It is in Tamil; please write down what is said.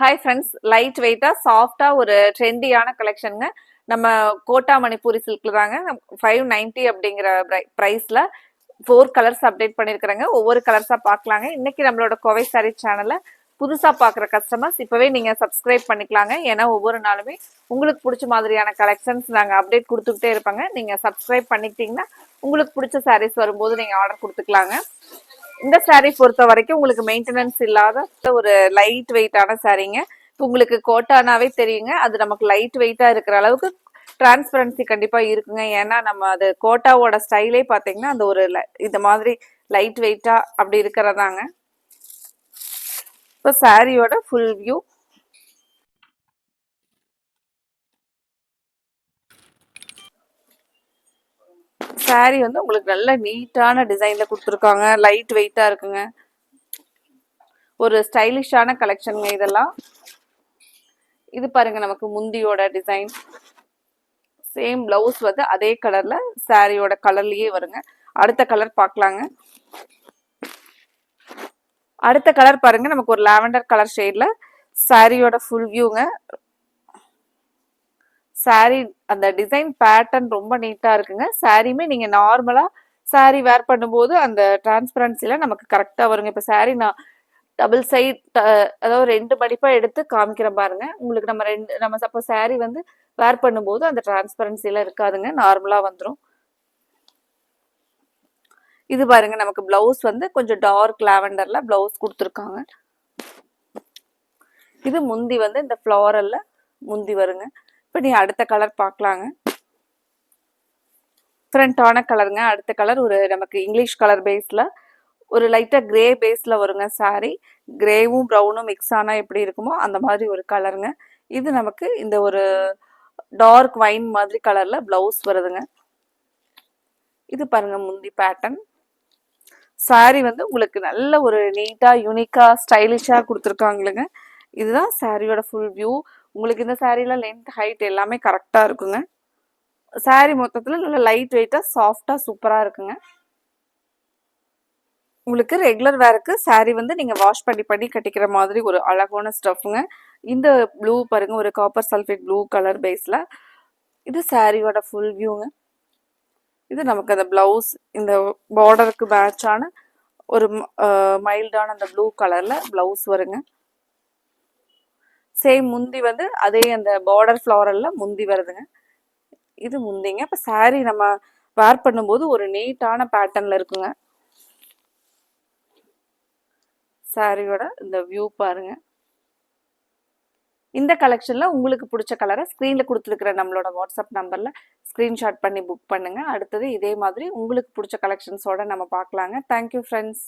ஹாய் ஃப்ரெண்ட்ஸ், லைட் வெயிட்டா சாஃப்டா ஒரு ட்ரெண்டியான கலெக்ஷனுங்க. நம்ம கோட்டா மணிப்பூரி சில்க்ல தாங்க 590 அப்படிங்கிற ப்ரைஸ்ல 4 கலர்ஸ் அப்டேட் பண்ணியிருக்கிறேங்க. ஒவ்வொரு கலர்ஸா பார்க்கலாங்க. இன்னைக்கு நம்மளோட கோவை சாரி சேனல்ல புதுசா பார்க்குற கஸ்டமர்ஸ் இப்பவே நீங்க சப்ஸ்கிரைப் பண்ணிக்கலாங்க. ஏன்னா ஒவ்வொரு நாளுமே உங்களுக்கு பிடிச்ச மாதிரியான கலெக்ஷன்ஸ் நாங்க அப்டேட் கொடுத்துக்கிட்டே இருப்பாங்க. நீங்க சப்ஸ்கிரைப் பண்ணிக்கிட்டீங்கன்னா உங்களுக்கு பிடிச்ச சாரீஸ் வரும்போது நீங்க ஆர்டர் கொடுத்துக்கலாங்க. இந்த சாரீ பொறுத்த வரைக்கும் உங்களுக்கு மெயின்டெனன்ஸ் இல்லாத ஒரு லைட் வெயிட்டான சாரீங்க. இப்போ உங்களுக்கு கோட்டானாவே தெரியுங்க, அது நமக்கு லைட் வெயிட்டா இருக்கிற அளவுக்கு டிரான்ஸ்பரன்சி கண்டிப்பா இருக்குங்க. ஏன்னா நம்ம அது கோட்டாவோட ஸ்டைலே பாத்தீங்கன்னா அந்த ஒரு இந்த மாதிரி லைட் வெயிட்டா அப்படி இருக்கிறதாங்க. இப்போ சாரியோட ஃபுல் வியூ. சாரி வந்து உங்களுக்கு நல்ல நீட்டான டிசைன்ல கொடுத்துருக்காங்க. லைட் வெயிட்டா இருக்குங்க. ஒரு ஸ்டைலிஷான கலெக்ஷனுங்க இதெல்லாம். இது பாருங்க, நமக்கு முந்தியோட டிசைன். சேம் பிளவுஸ் வந்து அதே கலர்ல சாரியோட கலர்லயே வருங்க. அடுத்த கலர் பார்க்கலாங்க. அடுத்த கலர் பாருங்க, நமக்கு ஒரு லாவெண்டர் கலர் ஷேட்ல சாரியோட ஃபுல் வியூங்க. சாரி அந்த டிசைன் பேட்டர்ன் ரொம்ப நீட்டா இருக்குங்க. சாரியுமே நீங்க நார்மலா சாரி வேர் பண்ணும்போது அந்த டிரான்ஸ்பரன்சில நமக்கு கரெக்டா வருங்க. இப்ப சாரி நான் டபுள் சைட், அதாவது 2 மடிப்பா எடுத்து காமிக்கிற பாருங்க. உங்களுக்கு நம்ம சப்போஸ் சாரி வந்து வேர் பண்ணும்போது அந்த டிரான்ஸ்பரன்சில இருக்காதுங்க, நார்மலா வந்துடும். இது பாருங்க, நமக்கு பிளவுஸ் வந்து கொஞ்சம் டார்க் லாவெண்டர்ல பிளவுஸ் கொடுத்துருக்காங்க. இது முந்தி வந்து இந்த ஃப்ளாரல்ல முந்தி வருங்க. இப்போ நீ அடுத்த கலர் பார்க்கலாங்க. டிஃப்ரெண்டான கலருங்க. அடுத்த கலர் ஒரு நமக்கு இங்கிலீஷ் கலர் பேஸ்ல ஒரு லைட்டா கிரே பேஸ்ல வருங்க. சாரி கிரேவும் ப்ரௌனும் மிக்ஸ் ஆனா எப்படி இருக்குமோ அந்த மாதிரி ஒரு கலருங்க. இது நமக்கு இந்த ஒரு டார்க் வைன் மாதிரி கலர்ல பிளவுஸ் வருதுங்க. இது பாருங்க முந்தி பேட்டர்ன். சாரி வந்து உங்களுக்கு நல்ல ஒரு நீட்டா யூனிக்கா ஸ்டைலிஷா கொடுத்துருக்காங்களுங்க. இதுதான் சாரியோட ஃபுல் வியூ. உங்களுக்கு இந்த சாரியில லென்த் ஹைட் எல்லாமே கரெக்டா இருக்குங்க. சாரி மொத்தத்துல நல்ல லைட் வெயிட்டா சாஃப்டா சூப்பரா இருக்குங்க. உங்களுக்கு ரெகுலர் வேருக்கு சாரி வந்து நீங்க வாஷ் பண்ணி கட்டிக்கிற மாதிரி ஒரு அழகான ஸ்டஃப்ங்க. இந்த ப்ளூ பாருங்க, ஒரு காப்பர் சல்ஃபேட் ப்ளூ கலர் பேஸ்ல. இது சாரியோட ஃபுல் வியூங்க. இது நமக்கு அந்த பிளவுஸ் இந்த பார்டருக்கு மேட்சான ஒரு மைல்டான அந்த ப்ளூ கலர்ல பிளவுஸ் வருங்க. சேம் முந்தி வந்து அதே அந்த பார்டர் ஃப்ளாரல்ல முந்தி வருதுங்க. இது முந்திங்க. இப்போ சாரி நம்ம வேர் பண்ணும்போது ஒரு நீட்டான பேட்டர்ன்ல இருக்குங்க. சாரியோட இந்த வியூ பாருங்க. இந்த கலெக்ஷன்ல உங்களுக்கு பிடிச்ச கலரை ஸ்க்ரீன்ல கொடுத்துருக்கிற நம்மளோட வாட்ஸ்அப் நம்பர்ல ஸ்க்ரீன்ஷாட் பண்ணி புக் பண்ணுங்க. அடுத்தது இதே மாதிரி உங்களுக்கு பிடிச்ச கலெக்ஷன்ஸோட நம்ம பார்க்கலாங்க. Thank you friends.